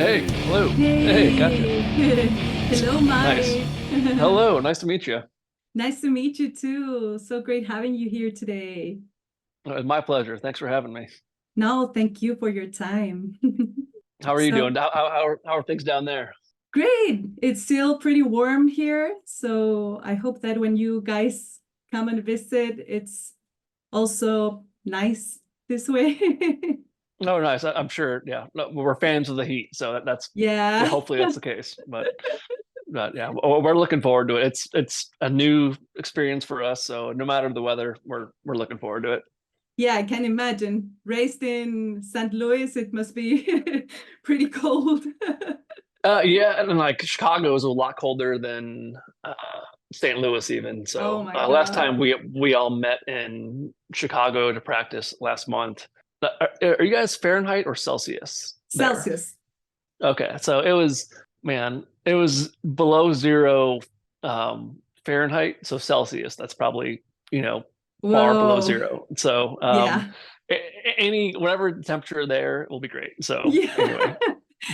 Hey, hello. Hey, gotcha. Hey, hello, Nice. Mike. Hello, nice to meet you. Nice to meet you too. So great having you here today. My pleasure. Thanks for having me. No, thank you for your time. How are you So doing? How are things down there? great. It's still pretty warm here. So I hope that when you guys come and visit, it's also nice this way. Oh, nice. I'm sure. Yeah, no, we're fans of the heat, so that's yeah. Yeah. Hopefully, that's the case. But yeah, we're looking forward to it. It's a new experience for us, so no matter the weather, we're looking forward to it. Yeah, I can imagine. Raised in St. Louis, it must be pretty cold. Yeah, and like Chicago is a lot colder than uh, St. Louis even. Oh So my last God. time we all met in Chicago to practice last month. Are you guys Fahrenheit or Celsius there? Celsius. Okay, so it was below zero Fahrenheit, so Celsius. That's probably far below Whoa. zero. So Yeah. any whatever temperature there will be great. So Yeah. anyway,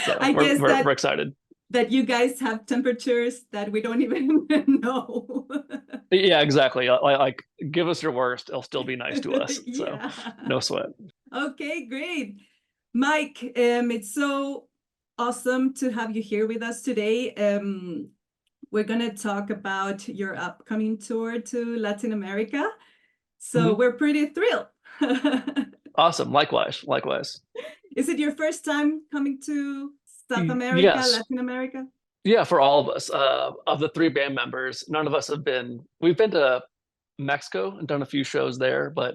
so I we're guess we're, we're excited. that you guys have temperatures that we don't even know. Yeah, exactly. Like, give us your worst. It'll still be nice to us. So, Yeah. no sweat. Okay, great. Mike, it's so awesome to have you here with us today. We're going to talk about your upcoming tour to Latin America. So Mhm. we're pretty thrilled. Awesome. Likewise. Likewise. Is it your first time coming to South America, Yes. Latin America? Yeah, for all of us. Of the three band members, none of us have been. We've been to Mexico and done a few shows there, but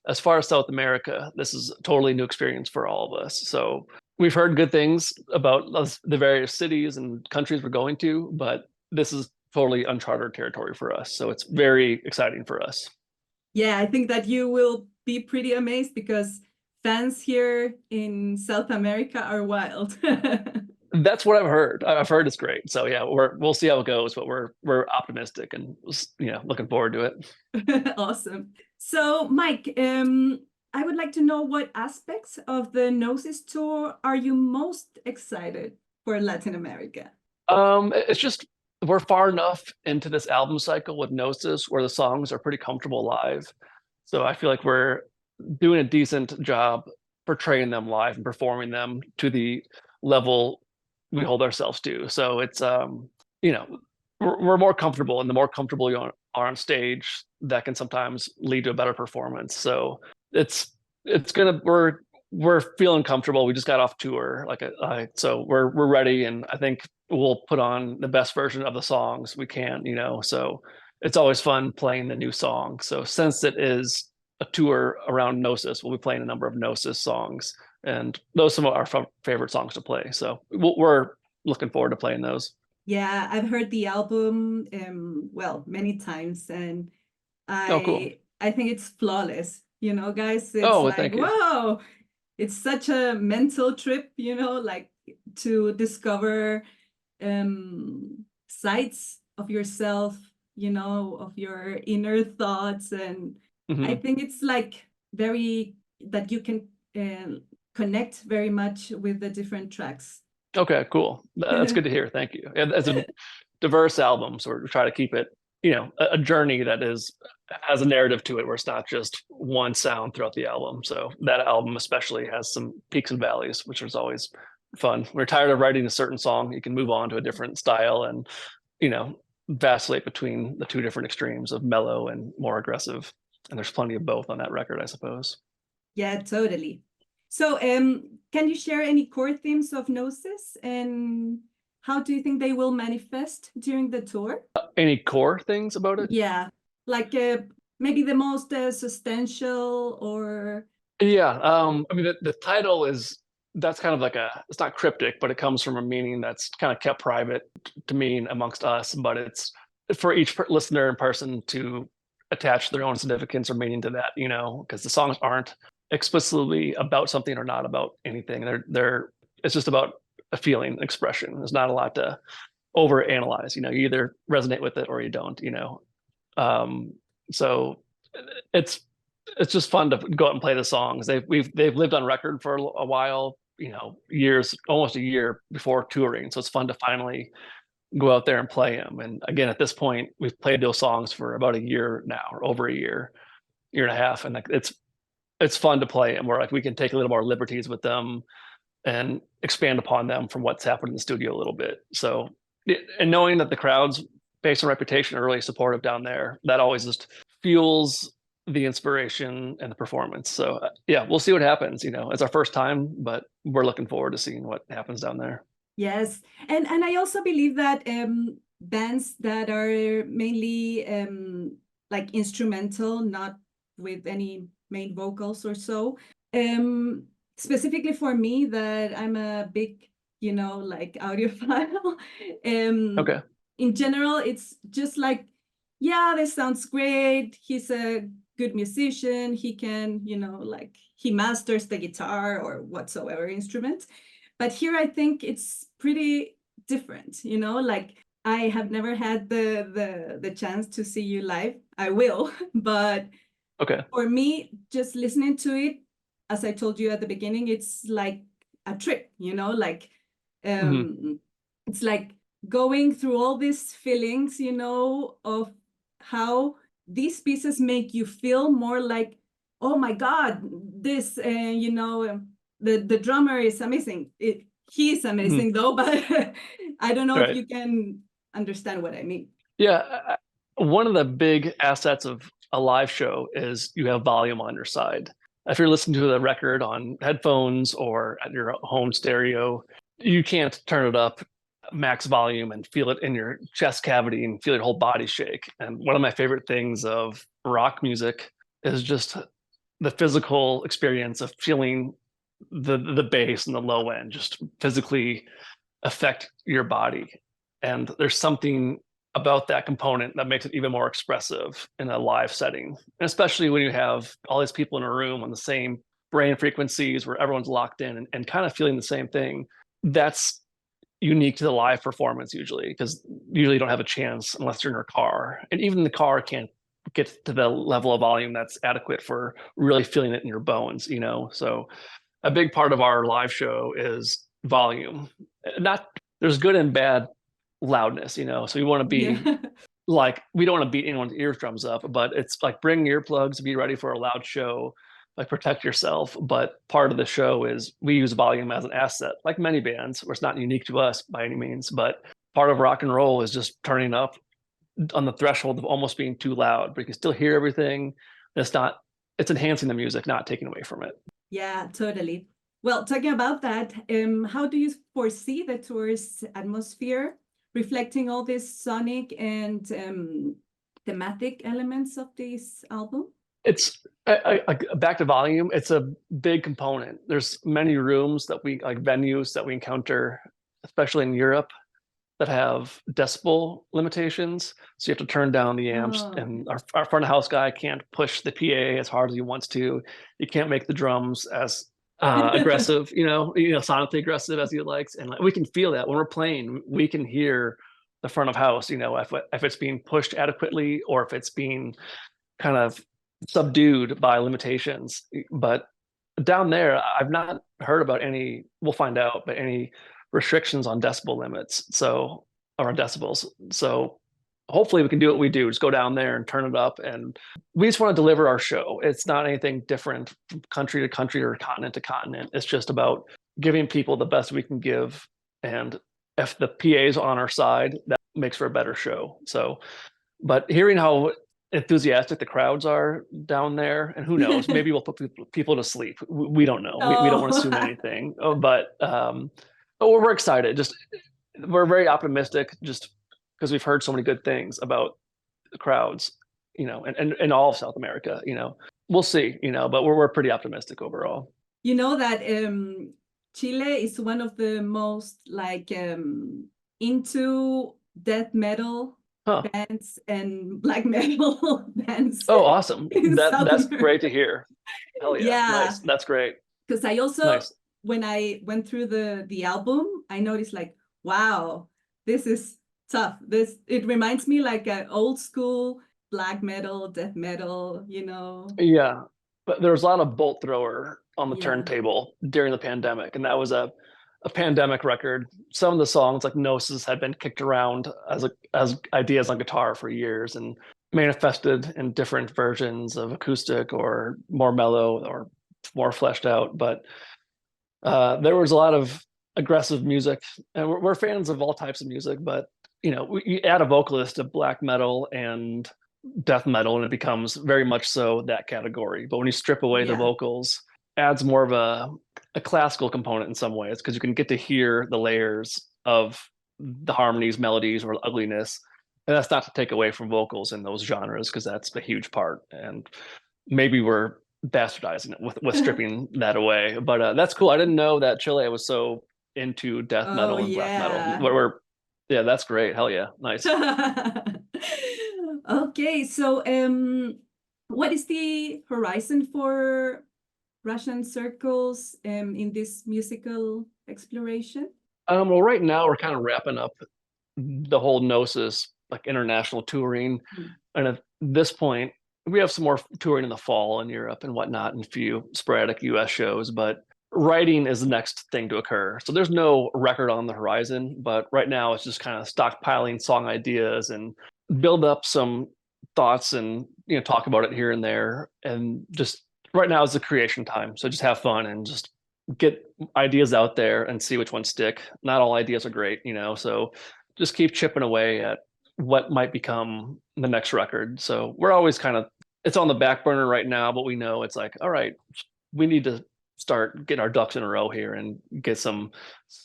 as far as South America, this is a totally new experience for all of us. So we've heard good things about the various cities and countries we're going to, but this is totally uncharted territory for us. So it's very exciting for us. Yeah, I think that you will be pretty amazed because fans here in South America are wild. That's what I've heard. I've heard it's great. So yeah, we'll see how it goes, but we're optimistic and looking forward to it. Awesome. So, Mike, I would like to know what aspects of the Gnosis tour are you most excited for Latin America? It's just we're far enough into this album cycle with Gnosis where the songs are pretty comfortable live. So I feel like we're doing a decent job portraying them live and performing them to the level we hold ourselves to. So it's you know, we're more comfortable, and the more comfortable you are on stage, that can sometimes lead to a better performance. So it's it's gonna we're feeling comfortable. We just got off tour, so we're ready, and I think we'll put on the best version of the songs we can. So it's always fun playing the new song. So since it is a tour around Gnosis, we'll be playing a number of Gnosis songs, and those are some of our favorite songs to play. So we're looking forward to playing those. Yeah, I've heard the album well, many times, and Oh, cool. I think it's flawless. You know, guys, it's Oh, well, like, thank you. whoa, it's such a mental trip, you know, like to discover sides of yourself, you know, of your inner thoughts. And I Hmm. think it's like very that you can connect very much with the different tracks. Okay, cool. That's good to hear. Thank you. And it's a diverse album, so we're trying to keep it, a journey that is has a narrative to it, where it's not just one sound throughout the album. So that album especially has some peaks and valleys, which is always fun. We're tired of writing a certain song, you can move on to a different style and you know vacillate between the two different extremes of mellow and more aggressive. And there's plenty of both on that record, I suppose. Yeah, totally. So, can you share any core themes of Gnosis and how do you think they will manifest during the tour? Any core things about it? Yeah, like maybe the most substantial or Yeah, I mean the title is that's kind of like it's not cryptic, but it comes from a meaning that's kind of kept private to mean amongst us, but it's for each listener and person to attach their own significance or meaning to that, because the songs aren't explicitly about something or not about anything. They're it's just about a feeling, expression. There's not a lot to overanalyze. You either resonate with it or you don't. Um, so it's it's just fun to go out and play the songs. They've lived on record for a while. years, almost a year before touring. So it's fun to finally go out there and play them. And again, at this point, we've played those songs for about a year now, or over a year and a half. And like it's fun to play them, where like we can take a little more liberties with them and expand upon them from what's happened in the studio a little bit. So, and knowing that the crowds, based on reputation, are really supportive down there, that always just fuels the inspiration and the performance. So yeah, we'll see what happens. It's our first time, but we're looking forward to seeing what happens down there. Yes, and I also believe that bands that are mainly like instrumental, not with any main vocals or so, specifically for me, that I'm a big, like audiophile. Okay. In general, it's just like, yeah, this sounds great. He's a good musician. He can, like he masters the guitar or whatsoever instrument. But here I think it's pretty different, like I have never had the chance to see you live. I will, but okay. For me, just listening to it, as I told you at the beginning, it's like a trip, like it's like going through all these feelings, of how these pieces make you feel more like, oh my God, this, the drummer is amazing. He's amazing though, but I don't know if you can understand what I mean. Yeah, one of the big assets of a live show is you have volume on your side. If you're listening to the record on headphones or at your home stereo, you can't turn it up max volume and feel it in your chest cavity and feel your whole body shake. And one of my favorite things of rock music is just the physical experience of feeling the bass and the low end just physically affect your body. And there's something about that component that makes it even more expressive in a live setting. And especially when you have all these people in a room on the same brain frequencies where everyone's locked in and kind of feeling the same thing. That's unique to the live performance usually, because usually you don't have a chance unless you're in your car. And even the car can't get to the level of volume that's adequate for really feeling it in your bones, So a big part of our live show is volume. There's good and bad loudness, so you want to be like, we don't want to beat anyone's eardrums up, but it's like bring earplugs, be ready for a loud show, like protect yourself. But part of the show is we use volume as an asset, like many bands, where it's not unique to us by any means, but part of rock and roll is just turning up on the threshold of almost being too loud, but you can still hear everything. It's enhancing the music, not taking away from it. Yeah, totally. Well, talking about that, how do you foresee the tour's atmosphere reflecting all these sonic and thematic elements of this album? It's back to volume. It's a big component. There's many rooms venues that we encounter, especially in Europe, that have decibel limitations. So you have to turn down the amps, and our front of house guy can't push the PA as hard as he wants to. He can't make the drums as aggressive, sonically aggressive as he likes. And we can feel that when we're playing. We can hear the front of house, if it's being pushed adequately or if it's being kind of subdued by limitations. But down there, I've not heard about any, we'll find out, but any restrictions on decibel limits, or decibels. So hopefully we can do what we do, just go down there and turn it up. And we just want to deliver our show. It's not anything different from country to country or continent to continent. It's just about giving people the best we can give. And if the PA is on our side, that makes for a better show. So, but hearing how enthusiastic the crowds are down there, and who knows, maybe we'll put people to sleep. We don't know. We don't want to assume anything, but we're excited. We're very optimistic, just because we've heard so many good things about the crowds, and all of South America. We'll see, but we're pretty optimistic overall. You know that Chile is one of the most into death metal bands and black metal bands. Oh, awesome! That's great to hear. Hell yeah, nice. That's great. Because I also, when I went through the album, I noticed wow, this is tough. It reminds me like an old school black metal, death metal, Yeah, but there's a lot of bolt thrower on the Yeah. turntable during the pandemic, and that was a pandemic record. Some of the songs like Gnosis had been kicked around as ideas on guitar for years and manifested in different versions of acoustic or more mellow or more fleshed out. But there was a lot of aggressive music, and we're fans of all types of music. But you know, you add a vocalist to black metal and death metal, and it becomes very much so that category. But when you strip away the Yeah. vocals, adds more of a classical component in some ways because you can get to hear the layers of the harmonies, melodies, or ugliness. And that's not to take away from vocals in those genres because that's a huge part. And maybe we're bastardizing it with stripping that away. But that's cool. I didn't know that Chile was so into death Oh, metal and black metal. yeah. Yeah, that's great. Hell yeah, nice. Okay, so what is the horizon for Russian circles in this musical exploration? Well, right now we're kind of wrapping up the whole Gnosis like international touring, and at this point we have some more touring in the fall in Europe and whatnot, and a few sporadic US shows. But writing is the next thing to occur. So there's no record on the horizon, but right now it's just kind of stockpiling song ideas and build up some thoughts and talk about it here and there. And just right now is the creation time. So just have fun and just get ideas out there and see which ones stick. Not all ideas are great, so just keep chipping away at what might become the next record. So we're always it's on the back burner right now, but we know it's like, all right, we need to start getting our ducks in a row here and get some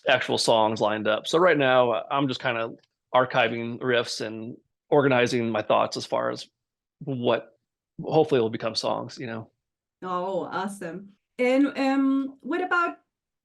actual songs lined up. So right now I'm just kind of archiving riffs and organizing my thoughts as far as what hopefully will become songs. Oh, awesome. And what about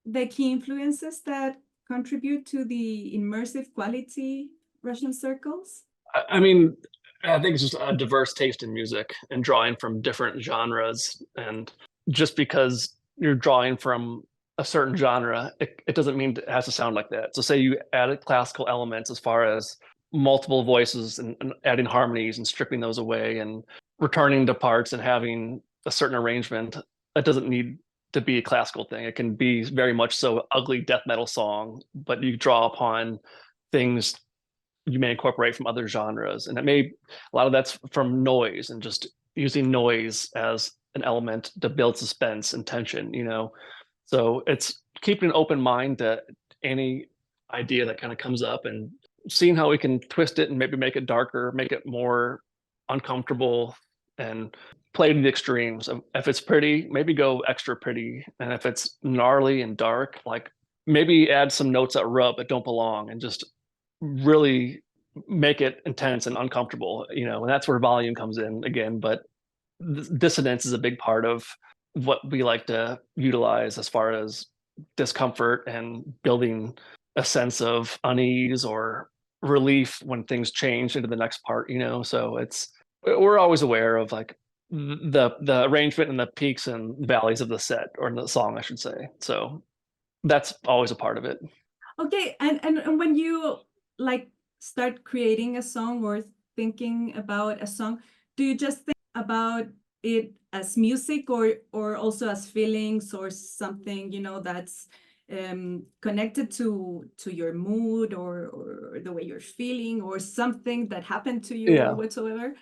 the key influences that contribute to the immersive quality Russian circles? I mean, I think it's just a diverse taste in music and drawing from different genres. And just because you're drawing from a certain genre, it doesn't mean it has to sound like that. So say you added classical elements as far as multiple voices and adding harmonies and stripping those away and returning to parts and having a certain arrangement. That doesn't need to be a classical thing. It can be very much so ugly death metal song, but you draw upon things you may incorporate from other genres. And a lot of that's from noise and just using noise as an element to build suspense and tension, So it's keeping an open mind to any idea that kind of comes up and seeing how we can twist it and maybe make it darker, make it more uncomfortable, and play to the extremes. If it's pretty, maybe go extra pretty. And if it's gnarly and dark, like maybe add some notes that rub but don't belong and just really make it intense and uncomfortable, and that's where volume comes in again. But dissonance is a big part of what we like to utilize as far as discomfort and building a sense of unease or relief when things change into the next part, so we're always aware of like the arrangement and the peaks and valleys of the set or the song, I should say. So that's always a part of it. Okay, and when you like start creating a song or thinking about a song, do you just think about it as music or also as feelings or something, that's connected to your mood or the way you're feeling or something that happened to you or whatsoever?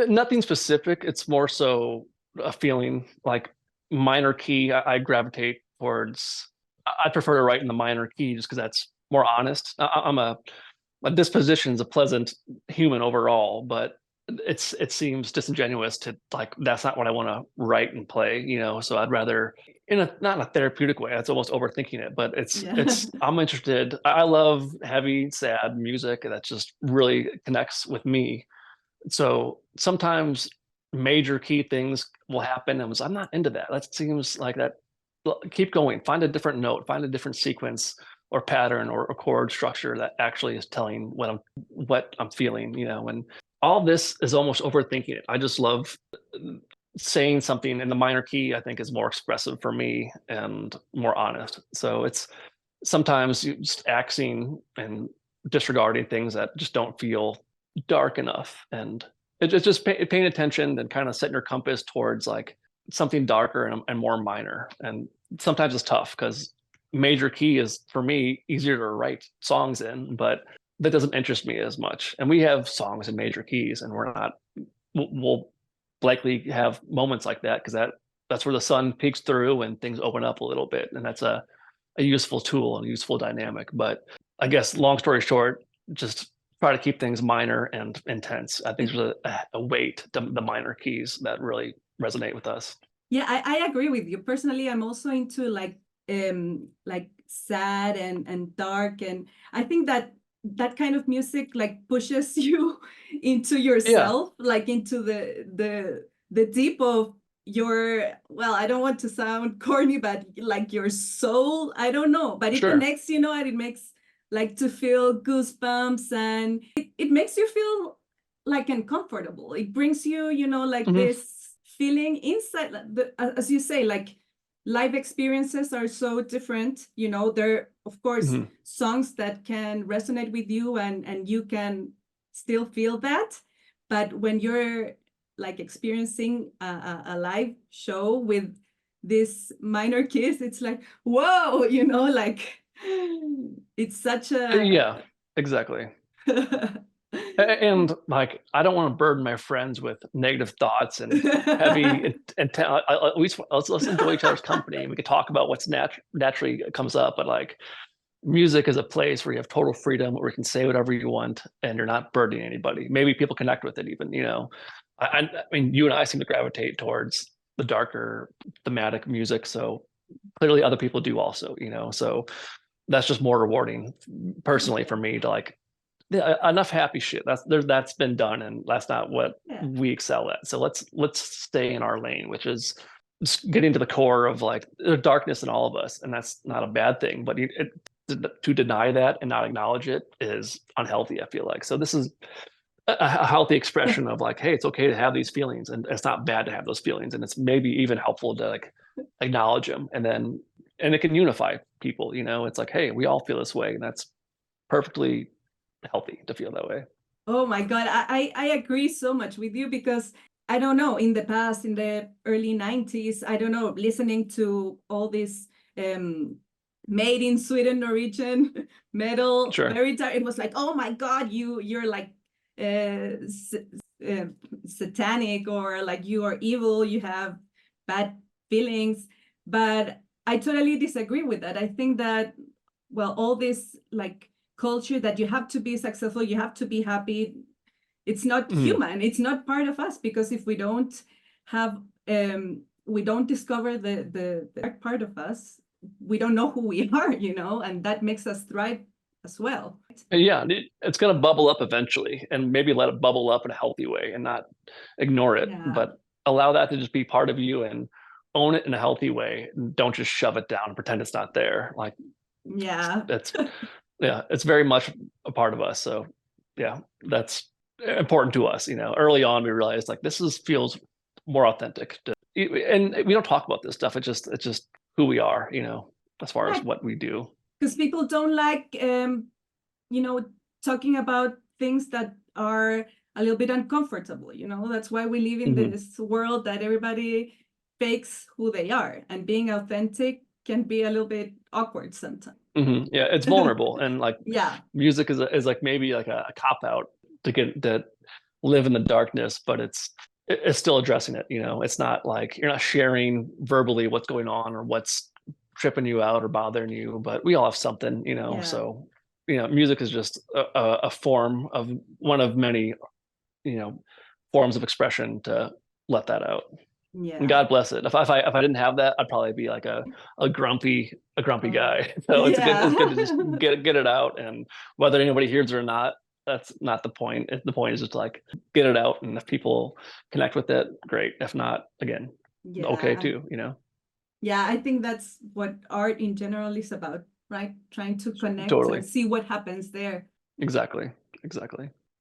Nothing specific. It's more so a feeling. Like minor key, I gravitate towards. I prefer to write in the minor key just because that's more honest. My disposition is a pleasant human overall, but it seems disingenuous to like that's not what I want to write and play, So I'd rather not in a therapeutic way. That's almost overthinking it, but I'm interested. I love heavy, sad music that just really connects with me. So sometimes major key things will happen and I'm not into that. That seems like that. Keep going, find a different note, find a different sequence or pattern or chord structure that actually is telling what I'm feeling, and all this is almost overthinking it. I just love saying something in the minor key. I think is more expressive for me and more honest. So it's sometimes you just axing and disregarding things that just don't feel dark enough, and it's just paying attention and kind of setting your compass towards like something darker and more minor. And sometimes it's tough because major key is for me easier to write songs in, but that doesn't interest me as much. And we have songs in major keys, and we'll likely have moments like that because that's where the sun peeks through and things open up a little bit, and that's a useful tool and a useful dynamic. But I guess long story short, just try to keep things minor and intense. I think there's a weight to the minor keys that really resonate with us. Yeah, I agree with you. Personally, I'm also into like sad and dark, and I think that that kind of music like pushes you into yourself, like into the deep of your, well, I don't want to sound corny, but like your soul. I don't know, but it connects, you know, and it makes like to feel goosebumps, and it makes you feel like uncomfortable. It brings you, you know, like this feeling inside, as you say, like live experiences are so different, you know. There, of course, songs that can resonate with you and you can still feel that, but when you're like experiencing a live show with this minor keys, it's like, whoa, you know, like it's such a yeah, exactly. And like, I don't want to burden my friends with negative thoughts and heavy at least let's enjoy each other's company. We could talk about what's naturally comes up, but like music is a place where you have total freedom, where you can say whatever you want and you're not burdening anybody. Maybe people connect with it even, you know. I mean, you and I seem to gravitate towards the darker thematic music, so clearly other people do also, you know. So that's just more rewarding personally for me to like, yeah, enough happy shit. That's been done, and that's not what we excel at. So let's stay in our lane, which is just getting to the core of like the darkness in all of us, and that's not a bad thing. But to deny that and not acknowledge it is unhealthy, I feel like. So this is a healthy expression of like, hey, it's okay to have these feelings, and it's not bad to have those feelings, and it's maybe even helpful to like acknowledge them, and it can unify people. You know, it's like, hey, we all feel this way, and that's perfectly healthy to feel that way. Oh my God, I agree so much with you, because I don't know, in the past, in the early 90s, I don't know, listening to all this made in Sweden Norwegian metal, very dark, it was like, oh my God, you're like satanic, or like you are evil, you have bad feelings. But I totally disagree with that. I think that, well, all this like culture that you have to be successful, you have to be happy, it's not human, it's not part of us, because if we don't have we don't discover the dark part of us, we don't know who we are, you know, and that makes us thrive as well. Yeah, it's going to bubble up eventually, and maybe let it bubble up in a healthy way and not ignore it, but allow that to just be part of you and own it in a healthy way. Don't just shove it down and pretend it's not there. Like, it's very much a part of us. So yeah, that's important to us. You know, early on we realized like feels more authentic and we don't talk about this stuff. It's just who we are, you know, as far as what we do. Because people don't like you know, talking about things that are a little bit uncomfortable, you know. That's why we live in this world that everybody fakes who they are, and being authentic can be a little bit awkward sometimes. Yeah, it's vulnerable, and like music is like maybe like a cop out to live in the darkness, but it's still addressing it. You know, it's not like you're not sharing verbally what's going on or what's tripping you out or bothering you, but we all have something, you know. So you know, music is just a form of one of many, you know, forms of expression to let that out. And God bless it. If I didn't have that, I'd probably be like a grumpy guy. So it's good to just get it out, and whether anybody hears it or not, that's not the point. The point is just like get it out, and if people connect with it, great. If not, again, okay too, you know. Yeah, I think that's what art in general is about, right? Trying to connect and see what happens there. Exactly.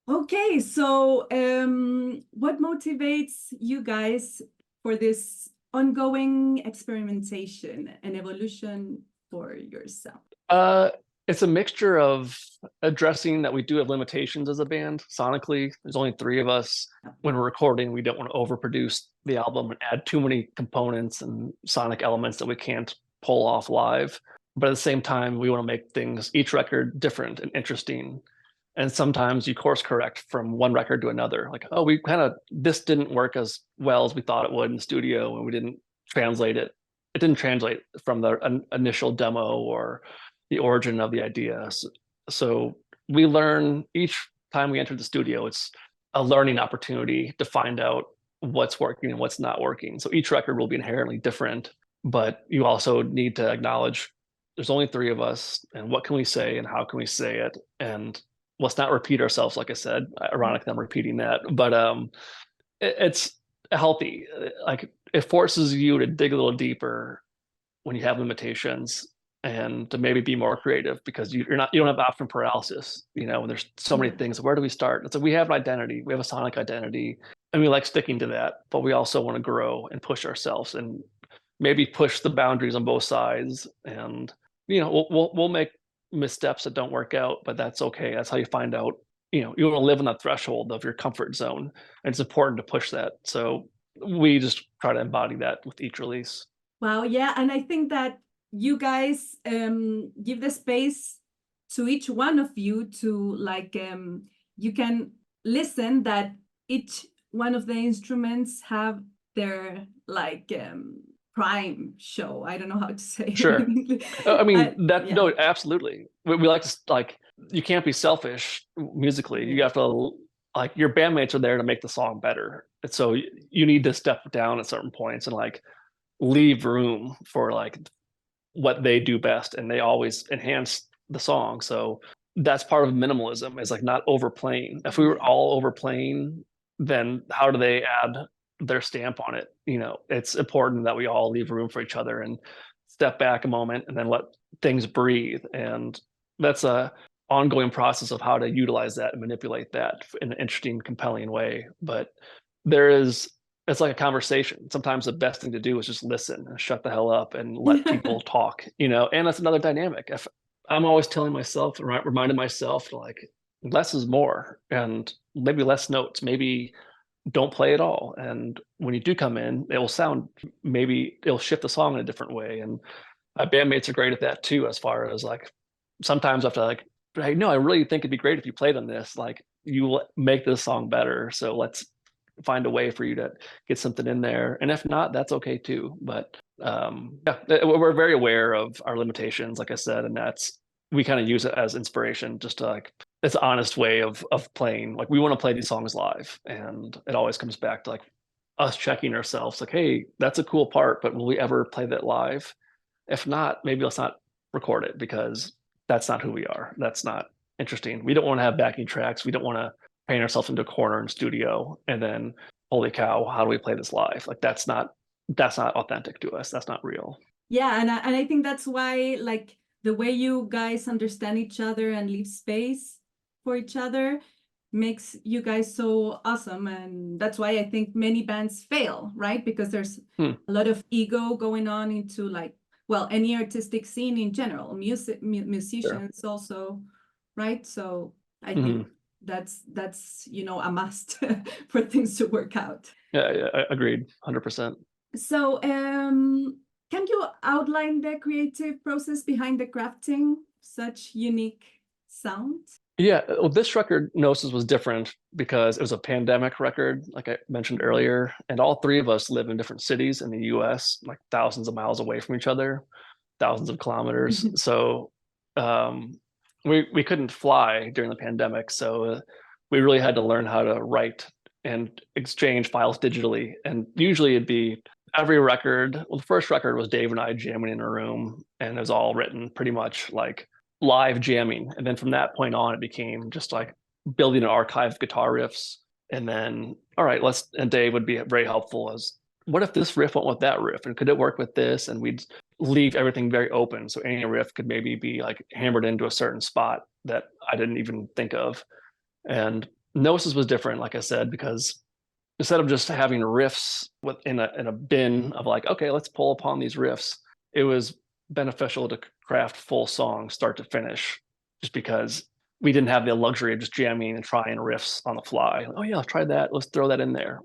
Okay, so what motivates you guys for this ongoing experimentation and evolution for yourself? It's a mixture of addressing that we do have limitations as a band sonically. There's only 3 of us. When we're recording, we don't want to overproduce the album and add too many components and sonic elements that we can't pull off live. But at the same time, we want to make things, each record, different and interesting. And sometimes you course correct from one record to another. Like, oh, this didn't work as well as we thought it would in the studio, and we didn't translate it. It didn't translate from the initial demo or the origin of the idea. So we learn each time we enter the studio. It's a learning opportunity to find out what's working and what's not working. So each record will be inherently different, but you also need to acknowledge there's only three of us, and what can we say and how can we say it? And let's not repeat ourselves, like I said. Ironically, I'm repeating that, but it's healthy. Like, it forces you to dig a little deeper when you have limitations, and to maybe be more creative, because you don't have option paralysis. When there's so many things, where do we start? It's like, we have an identity, we have a sonic identity, and we like sticking to that, but we also want to grow and push ourselves and maybe push the boundaries on both sides. And we'll make missteps that don't work out, but that's okay. That's how you find out. You want to live on that threshold of your comfort zone, and it's important to push that. So we just try to embody that with each release. Wow, yeah, and I think that you guys give the space to each one of you to you can listen that each one of the instruments have their prime show. I don't know how to say Sure. it in English. I mean, yeah. No, absolutely. We like to, you can't be selfish musically. You have to, your bandmates are there to make the song better. And so you need to step down at certain points and leave room for what they do best, and they always enhance the song. So that's part of minimalism, is not overplaying. If we were all overplaying, then how do they add their stamp on it? It's important that we all leave room for each other and step back a moment and then let things breathe. And that's a ongoing process of how to utilize that and manipulate that in an interesting, compelling way. But it's like a conversation. Sometimes the best thing to do is just listen and shut the hell up and let people talk, and that's another dynamic. If I'm always telling myself, reminding myself, less is more, and maybe less notes, maybe don't play at all. And when you do come in, maybe it'll shift the song in a different way. And my bandmates are great at that too, as far as sometimes I have to hey, no, I really think it'd be great if you played on this. You will make this song better. So let's find a way for you to get something in there. And if not, that's okay too. But we're very aware of our limitations, like I said, and we kind of use it as inspiration, just to it's an honest way of playing. We want to play these songs live, and it always comes back to us checking ourselves, hey, that's a cool part, but will we ever play that live? If not, maybe let's not record it, because that's not who we are. That's not interesting. We don't want to have backing tracks. We don't want to paint ourselves into a corner in studio and then, holy cow, how do we play this live? That's not authentic to us. That's not real. Yeah, and I think that's why the way you guys understand each other and leave space for each other makes you guys so awesome. And that's why I think many bands fail, right? Because there's a lot of ego going on into any artistic scene in general, musicians also, right? So I think that's a must for things to work out. Yeah, agreed, 100%. So can you outline the creative process behind the crafting such unique sound? Yeah, well, this record, Gnosis, was different because it was a pandemic record, like I mentioned earlier, and all three of us live in different cities in the US, thousands of miles away from each other, thousands of kilometers. So we couldn't fly during the pandemic, so we really had to learn how to write and exchange files digitally. And usually it'd be every record. Well, the first record was Dave and I jamming in a room, and it was all written pretty much live jamming. And then from that point on, it became just building an archive of guitar riffs. And then, all right, and Dave would be very helpful as, what if this riff went with that riff? And could it work with this? And we'd leave everything very open. So any riff could maybe be hammered into a certain spot that I didn't even think of. And Gnosis was different, like I said, because instead of just having riffs in a bin of okay, let's pull upon these riffs, it was beneficial to craft full songs start to finish, just because we didn't have the luxury of just jamming and trying riffs on the fly. Oh yeah, let's try that. Let's throw that in there.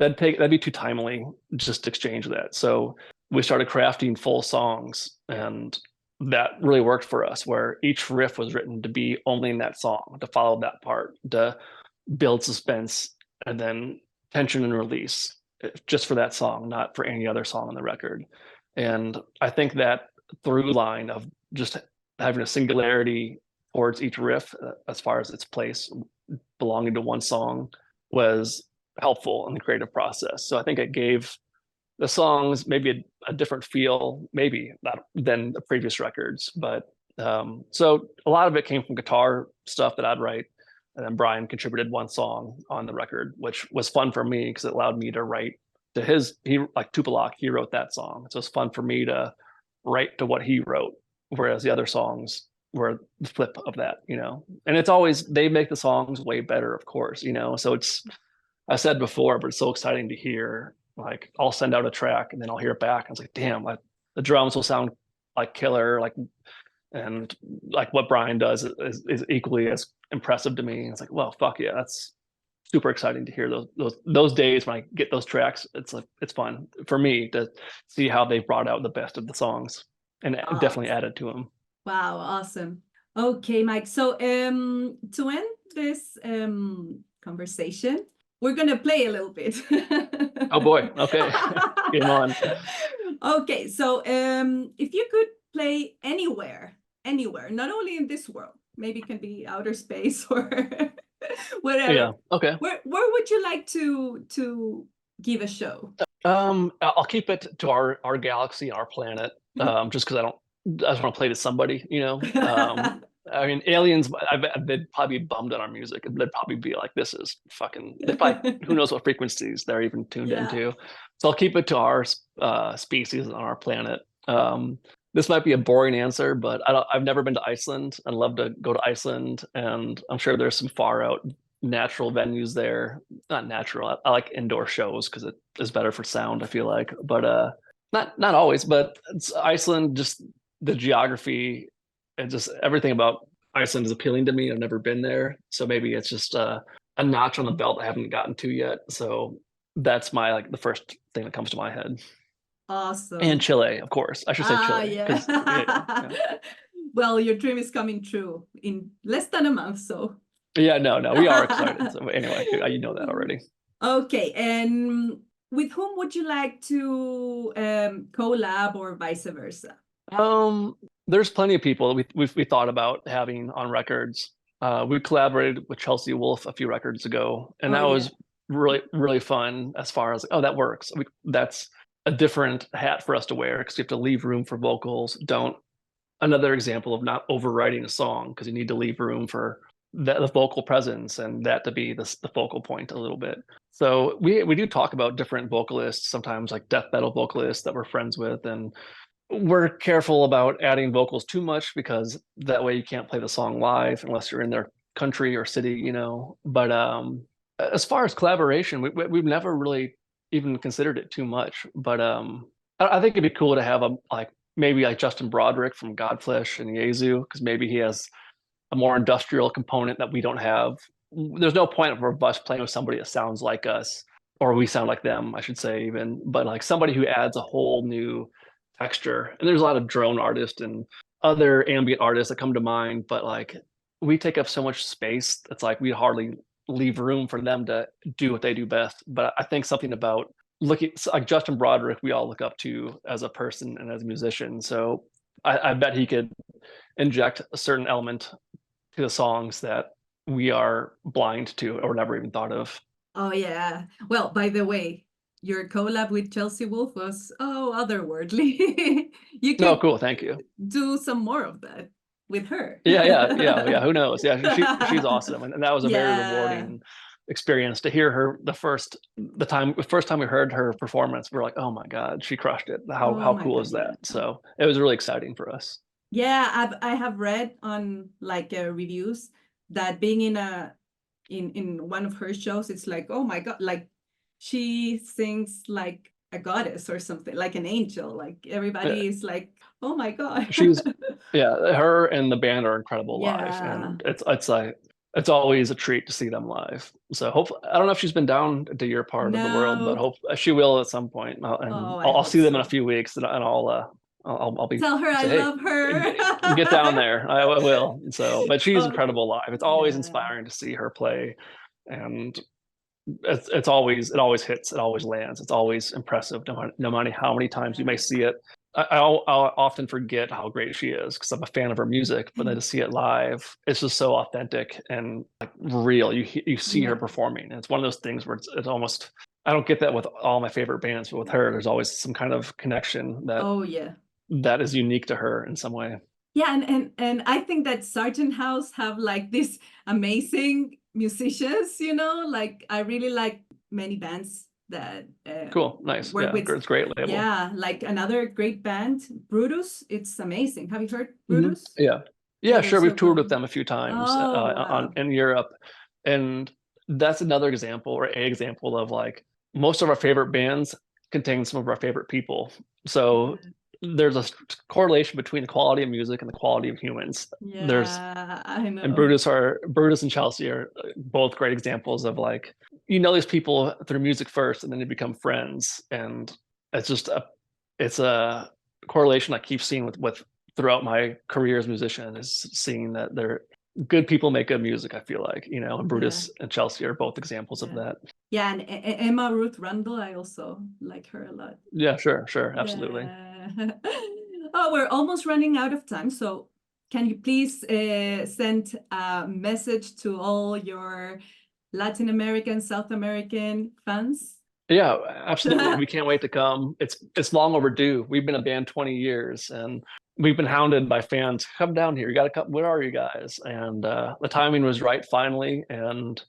That'd be too timely just to exchange that. So we started crafting full songs, and that really worked for us, where each riff was written to be only in that song, to follow that part, to build suspense, and then tension and release just for that song, not for any other song on the record. And I think that through line of just having a singularity towards each riff as far as its place belonging to one song was helpful in the creative process. So I think it gave the songs maybe a different feel, maybe not than the previous records. But so a lot of it came from guitar stuff that I'd write. And then Brian contributed one song on the record, which was fun for me because it allowed me to write to like Tupelok, he wrote that song. So it's fun for me to write to what he wrote, whereas the other songs were the flip of that, And it's always, they make the songs way better, of course, So I said before, but it's so exciting to hear. Like, I'll send out a track and then I'll hear it back. And it's like, damn, the drums will sound like killer, and like what Brian does is equally as impressive to me. And it's like, well, fuck yeah, that's super exciting to hear those days when I get those tracks. It's fun for me to see how they brought out the best of the songs and definitely added to them. Wow, awesome. Okay, Mike. So to end this conversation, we're gonna play a little bit. Oh boy. Okay. Game on. Okay, so if you could play anywhere, not only in this world, maybe it can be outer space or whatever. Yeah. Okay. Where would you like to give a show? I'll keep it to our galaxy, our planet, just because I just want to play to somebody, I mean, aliens, I bet they'd probably be bummed on our music. They'd probably be like, this is fucking, they probably, who knows what frequencies they're even tuned into. So I'll keep it to our species on our planet. This might be a boring answer, but I've never been to Iceland. I'd love to go to Iceland, and I'm sure there's some far out natural venues there. Not natural. I like indoor shows because it is better for sound, I feel like. But not always, but it's Iceland, just the geography and just everything about Iceland is appealing to me. I've never been there, so maybe it's just a notch on the belt I haven't gotten to yet. So that's the first thing that comes to my head. Awesome. And Chile, of course. I should say Chile. Yeah. Well, your dream is coming true in less than a month, so. Yeah, no, we are excited. So anyway, you know that already. Okay, and with whom would you like to collab or vice versa? There's plenty of people we thought about having on records. We collaborated with Chelsea Wolfe a few records ago, and that was really, really fun as far as, that works. That's a different hat for us to wear because you have to leave room for vocals. Another example of not overwriting a song, because you need to leave room for the vocal presence and that to be the focal point a little bit. So we do talk about different vocalists, sometimes like death metal vocalists that we're friends with, and we're careful about adding vocals too much because that way you can't play the song live unless you're in their country or city, But as far as collaboration, we've never really even considered it too much. But I think it'd be cool to have maybe like Justin Broderick from Godflesh and Yezu, because maybe he has a more industrial component that we don't have. There's no point of us playing with somebody that sounds like us, or we sound like them, I should say, even. But like somebody who adds a whole new texture. And there's a lot of drone artists and other ambient artists that come to mind, but like we take up so much space, it's like we hardly leave room for them to do what they do best. But I think something about looking like Justin Broderick, we all look up to as a person and as a musician. So I bet he could inject a certain element to the songs that we are blind to or never even thought of. Oh yeah. Well, by the way, your collab with Chelsea Wolfe was otherworldly. You No, could cool. Thank you. do some more of that with her. Yeah. Who knows? Yeah, she's awesome, and that was a very rewarding experience to hear her. The first time we heard her performance, we're like, oh my god, she crushed it. How cool is that? So it was really exciting for us. Yeah, I have read on reviews that being in one of her shows, it's like, oh my god, like she sings like a goddess or something, like an angel. Like everybody is like, oh my god. Her and the band are incredible live, and it's like it's always a treat to see them live. So hopefully, I don't know if she's been down to your part of the world, but No. hope she will at some point. And Oh, I I'll hope see them in a so. few weeks, and I'll be Tell her I say, hey, love her. get down there. I will. So, but she's Oh, incredible live. It's always yeah. inspiring to see her play, and it always hits, it always lands, it's always impressive, no matter how many times you may see it. I'll often forget how great she is because I'm a fan of her music, but then to see it live, it's just so authentic and like real. You see her Yeah. performing, and it's one of those things where it's almost, I don't get that with all my favorite bands, but with her, there's always some kind of connection Oh, yeah. that is unique to her in some way. Yeah, and I think that Sargent House have like these amazing musicians, you know, like I really like many bands that Cool, nice, work yeah, with. it's a great label. Yeah, like another great band, Brutus. It's amazing. Have you heard Brutus? Yeah, Yeah, they're sure. We've so toured with good. them a few times Oh, on wow. in Europe, and that's another example or a example of like most of our favorite bands contain some of our favorite people. So there's a correlation between the quality of music and the quality of humans. There's Yeah, I and know. Brutus and Chelsea are both great examples of like, these people through music first and then they become friends, and it's just it's a correlation I keep seeing with throughout my career as a musician, is seeing that they're good people make good music. I feel like, and Yeah, Brutus and Chelsea are both examples of yeah. that. Yeah, and Emma Ruth Rundle, I also like her a lot. Yeah, sure, absolutely. Yeah. Oh, we're almost running out of time. So can you please send a message to all your Latin American, South American fans? Yeah, absolutely. We can't wait to come. It's long overdue. We've been a band 20 years, and we've been hounded by fans. Come down here. You got to come. Where are you guys? And the timing was right finally, and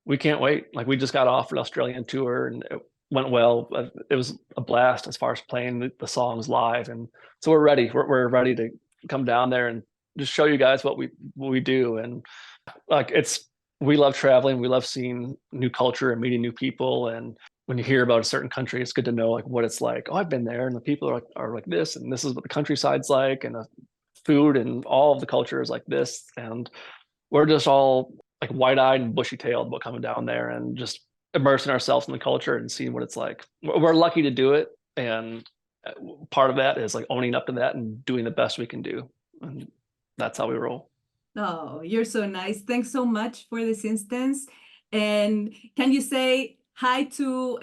we can't wait. Like we just got off an Australian tour, and it went well. It was a blast as far as playing the songs live, and so we're ready. We're ready to come down there and just show you guys what we do. And like we love traveling. We love seeing new culture and meeting new people. And when you hear about a certain country, it's good to know like what it's like. Oh, I've been there, and the people are like this, and this is what the countryside's like, and the food and all of the culture is like this. And we're just all like wide-eyed and bushy-tailed about coming down there and just immersing ourselves in the culture and seeing what it's like. We're lucky to do it, and part of that is like owning up to that and doing the best we can do, and that's how we roll. Oh, you're so nice. Thanks so much for this instance. And can you say hi to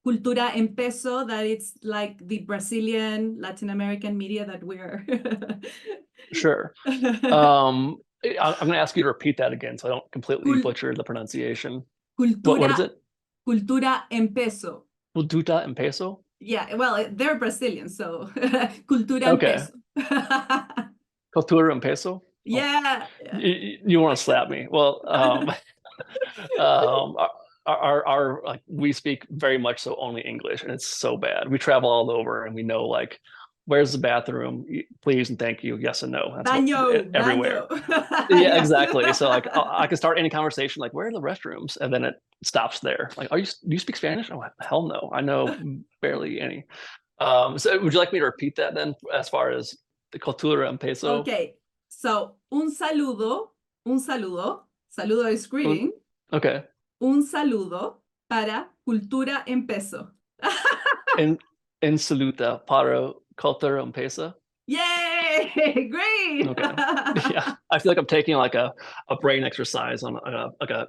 Cultura en Peso, that it's like the Brazilian Latin American media that we're Sure. I'm going to ask you to repeat that again so I don't completely Cul butcher the pronunciation. What is Cultura, it? Cultura en Peso. Cultura en peso? Yeah, well, they're Brazilian, so Cultura en Okay. Peso. Cultura en peso? Oh, Yeah. you want to slap me? Well, um, our like we speak very much so only English, and it's so bad. We travel all over, and we know like where's the bathroom, please and thank you, yes and no. That's what Baño, everywhere. baño. Yeah, Yeah. exactly. So like I can start any conversation like, where are the restrooms, and then it stops there. Like, do you speak Spanish? Oh, hell no, I know barely any. So would you like me to repeat that then, as far as the cultura en peso? Okay, so un saludo is greeting, Okay. un saludo para cultura en peso. En saluta para cultura en peso. Yay! Great! Okay. Yeah, I feel like I'm taking like a brain exercise on like a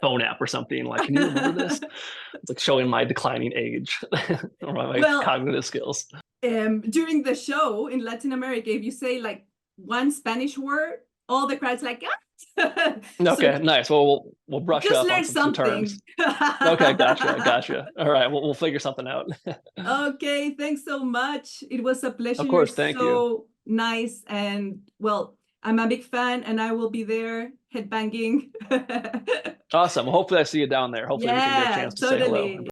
phone app or something. Like, can you remember this? It's like showing my declining age or my Well, cognitive skills. during the show in Latin America, if you say like one Spanish word, all the crowd's like, ah! Okay, So nice. Well, we'll brush just up on learn some terms. something. Okay, gotcha. All right, we'll figure something out. Okay, thanks so much. It was a pleasure. Of You're course, thank you. so nice. And well, I'm a big fan and I will be there headbanging. Awesome. Well, hopefully I see you down there. Hopefully we can get a Yeah, chance to say hello. totally.